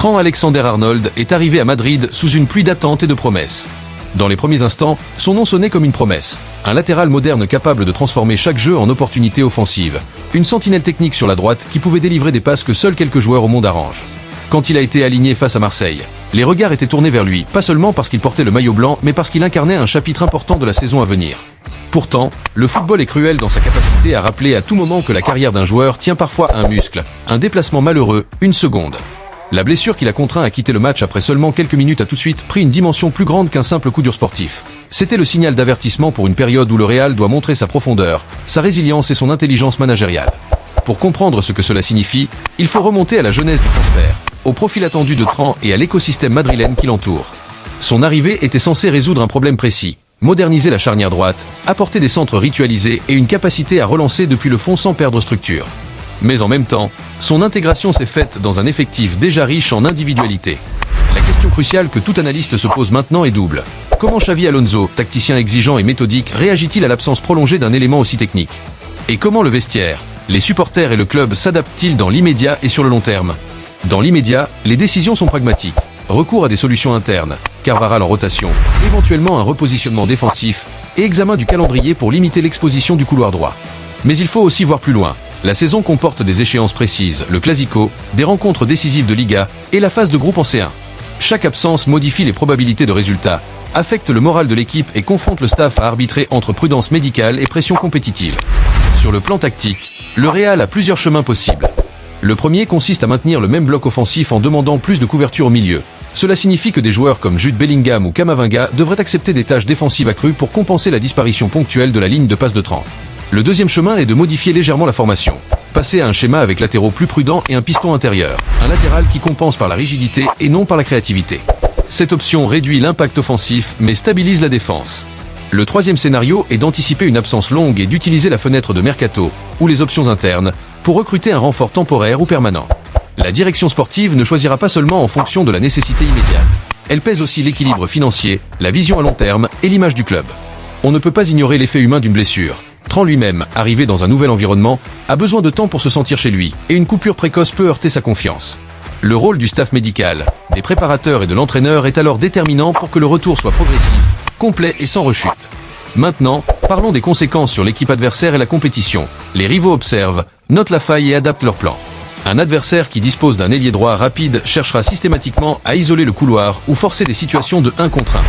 Trent Alexander-Arnold est arrivé à Madrid sous une pluie d'attentes et de promesses. Dans les premiers instants, son nom sonnait comme une promesse. Un latéral moderne capable de transformer chaque jeu en opportunité offensive. Une sentinelle technique sur la droite qui pouvait délivrer des passes que seuls quelques joueurs au monde arrangent. Quand il a été aligné face à Marseille, les regards étaient tournés vers lui, pas seulement parce qu'il portait le maillot blanc, mais parce qu'il incarnait un chapitre important de la saison à venir. Pourtant, le football est cruel dans sa capacité à rappeler à tout moment que la carrière d'un joueur tient parfois à un muscle, un déplacement malheureux, une seconde. La blessure qui l'a contraint à quitter le match après seulement quelques minutes a tout de suite pris une dimension plus grande qu'un simple coup dur sportif. C'était le signal d'avertissement pour une période où le Real doit montrer sa profondeur, sa résilience et son intelligence managériale. Pour comprendre ce que cela signifie, il faut remonter à la genèse du transfert, au profil attendu de Trent et à l'écosystème madrilène qui l'entoure. Son arrivée était censée résoudre un problème précis, moderniser la charnière droite, apporter des centres ritualisés et une capacité à relancer depuis le fond sans perdre structure. Mais en même temps, son intégration s'est faite dans un effectif déjà riche en individualité. La question cruciale que tout analyste se pose maintenant est double. Comment Xavi Alonso, tacticien exigeant et méthodique, réagit-il à l'absence prolongée d'un élément aussi technique? Et comment le vestiaire, les supporters et le club s'adaptent-ils dans l'immédiat et sur le long terme? Dans l'immédiat, les décisions sont pragmatiques. Recours à des solutions internes, Carvajal en rotation, éventuellement un repositionnement défensif, et examen du calendrier pour limiter l'exposition du couloir droit. Mais il faut aussi voir plus loin. La saison comporte des échéances précises, le Clasico, des rencontres décisives de Liga et la phase de groupe en C1. Chaque absence modifie les probabilités de résultats, affecte le moral de l'équipe et confronte le staff à arbitrer entre prudence médicale et pression compétitive. Sur le plan tactique, le Real a plusieurs chemins possibles. Le premier consiste à maintenir le même bloc offensif en demandant plus de couverture au milieu. Cela signifie que des joueurs comme Jude Bellingham ou Camavinga devraient accepter des tâches défensives accrues pour compenser la disparition ponctuelle de la ligne de passe de Trent. Le deuxième chemin est de modifier légèrement la formation. Passer à un schéma avec latéraux plus prudents et un piston intérieur. Un latéral qui compense par la rigidité et non par la créativité. Cette option réduit l'impact offensif mais stabilise la défense. Le troisième scénario est d'anticiper une absence longue et d'utiliser la fenêtre de mercato, ou les options internes, pour recruter un renfort temporaire ou permanent. La direction sportive ne choisira pas seulement en fonction de la nécessité immédiate. Elle pèse aussi l'équilibre financier, la vision à long terme et l'image du club. On ne peut pas ignorer l'effet humain d'une blessure. Trent lui-même, arrivé dans un nouvel environnement, a besoin de temps pour se sentir chez lui, et une coupure précoce peut heurter sa confiance. Le rôle du staff médical, des préparateurs et de l'entraîneur est alors déterminant pour que le retour soit progressif, complet et sans rechute. Maintenant, parlons des conséquences sur l'équipe adversaire et la compétition. Les rivaux observent, notent la faille et adaptent leur plan. Un adversaire qui dispose d'un ailier droit rapide cherchera systématiquement à isoler le couloir ou forcer des situations de 1 contre 1.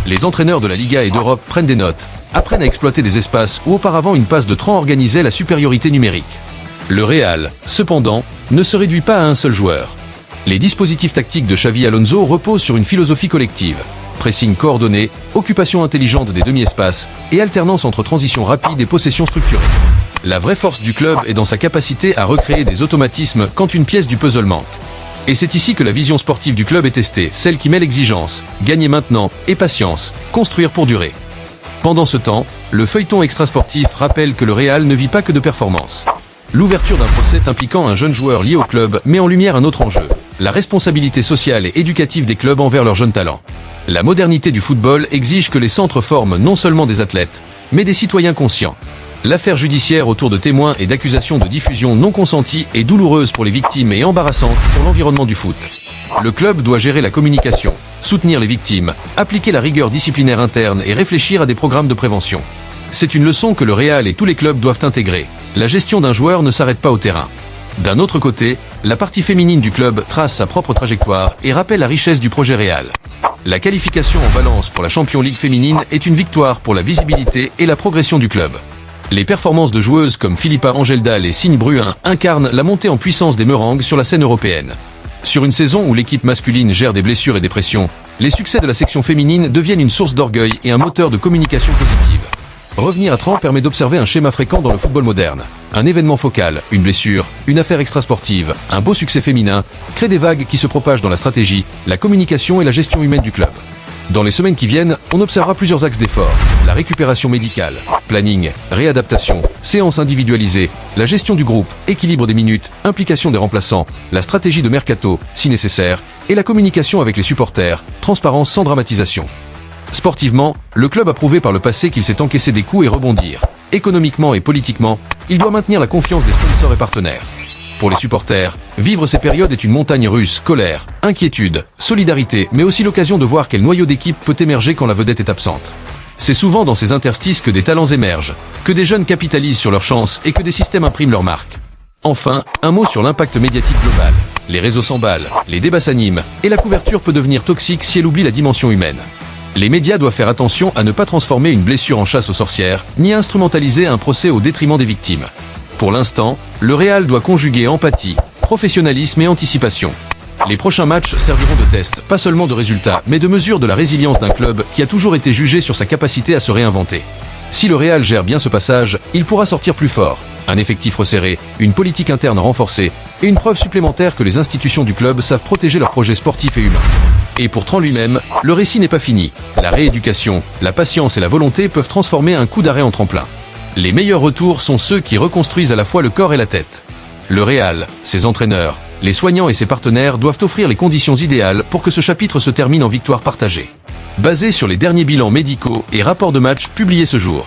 Les entraîneurs de la Liga et d'Europe prennent des notes, apprennent à exploiter des espaces où auparavant une passe de Trent organisait la supériorité numérique. Le Real, cependant, ne se réduit pas à un seul joueur. Les dispositifs tactiques de Xavi Alonso reposent sur une philosophie collective. Pressing coordonné, occupation intelligente des demi-espaces et alternance entre transition rapide et possession structurée. La vraie force du club est dans sa capacité à recréer des automatismes quand une pièce du puzzle manque. Et c'est ici que la vision sportive du club est testée, celle qui mêle exigence, gagner maintenant, et patience, construire pour durer. Pendant ce temps, le feuilleton extrasportif rappelle que le Real ne vit pas que de performances. L'ouverture d'un procès impliquant un jeune joueur lié au club met en lumière un autre enjeu, la responsabilité sociale et éducative des clubs envers leurs jeunes talents. La modernité du football exige que les centres forment non seulement des athlètes, mais des citoyens conscients. L'affaire judiciaire autour de témoins et d'accusations de diffusion non consentie est douloureuse pour les victimes et embarrassante pour l'environnement du foot. Le club doit gérer la communication, soutenir les victimes, appliquer la rigueur disciplinaire interne et réfléchir à des programmes de prévention. C'est une leçon que le Real et tous les clubs doivent intégrer. La gestion d'un joueur ne s'arrête pas au terrain. D'un autre côté, la partie féminine du club trace sa propre trajectoire et rappelle la richesse du projet Real. La qualification en Valence pour la Champions League féminine est une victoire pour la visibilité et la progression du club. Les performances de joueuses comme Philippa Angeldal et Signe Bruin incarnent la montée en puissance des Merengues sur la scène européenne. Sur une saison où l'équipe masculine gère des blessures et des pressions, les succès de la section féminine deviennent une source d'orgueil et un moteur de communication positive. Revenir à Trent permet d'observer un schéma fréquent dans le football moderne. Un événement focal, une blessure, une affaire extrasportive, un beau succès féminin, créent des vagues qui se propagent dans la stratégie, la communication et la gestion humaine du club. Dans les semaines qui viennent, on observera plusieurs axes d'effort. La récupération médicale, planning, réadaptation, séances individualisées, la gestion du groupe, équilibre des minutes, implication des remplaçants, la stratégie de mercato, si nécessaire, et la communication avec les supporters, transparence sans dramatisation. Sportivement, le club a prouvé par le passé qu'il sait encaisser des coups et rebondir. Économiquement et politiquement, il doit maintenir la confiance des sponsors et partenaires. Pour les supporters, vivre ces périodes est une montagne russe, colère, inquiétude, solidarité, mais aussi l'occasion de voir quel noyau d'équipe peut émerger quand la vedette est absente. C'est souvent dans ces interstices que des talents émergent, que des jeunes capitalisent sur leur chance et que des systèmes impriment leur marque. Enfin, un mot sur l'impact médiatique global. Les réseaux s'emballent, les débats s'animent, et la couverture peut devenir toxique si elle oublie la dimension humaine. Les médias doivent faire attention à ne pas transformer une blessure en chasse aux sorcières, ni instrumentaliser un procès au détriment des victimes. Pour l'instant, le Real doit conjuguer empathie, professionnalisme et anticipation. Les prochains matchs serviront de test, pas seulement de résultats, mais de mesure de la résilience d'un club qui a toujours été jugé sur sa capacité à se réinventer. Si le Real gère bien ce passage, il pourra sortir plus fort. Un effectif resserré, une politique interne renforcée et une preuve supplémentaire que les institutions du club savent protéger leurs projets sportifs et humains. Et pour Tran lui-même, le récit n'est pas fini. La rééducation, la patience et la volonté peuvent transformer un coup d'arrêt en tremplin. Les meilleurs retours sont ceux qui reconstruisent à la fois le corps et la tête. Le Real, ses entraîneurs, les soignants et ses partenaires doivent offrir les conditions idéales pour que ce chapitre se termine en victoire partagée. Basé sur les derniers bilans médicaux et rapports de match publiés ce jour.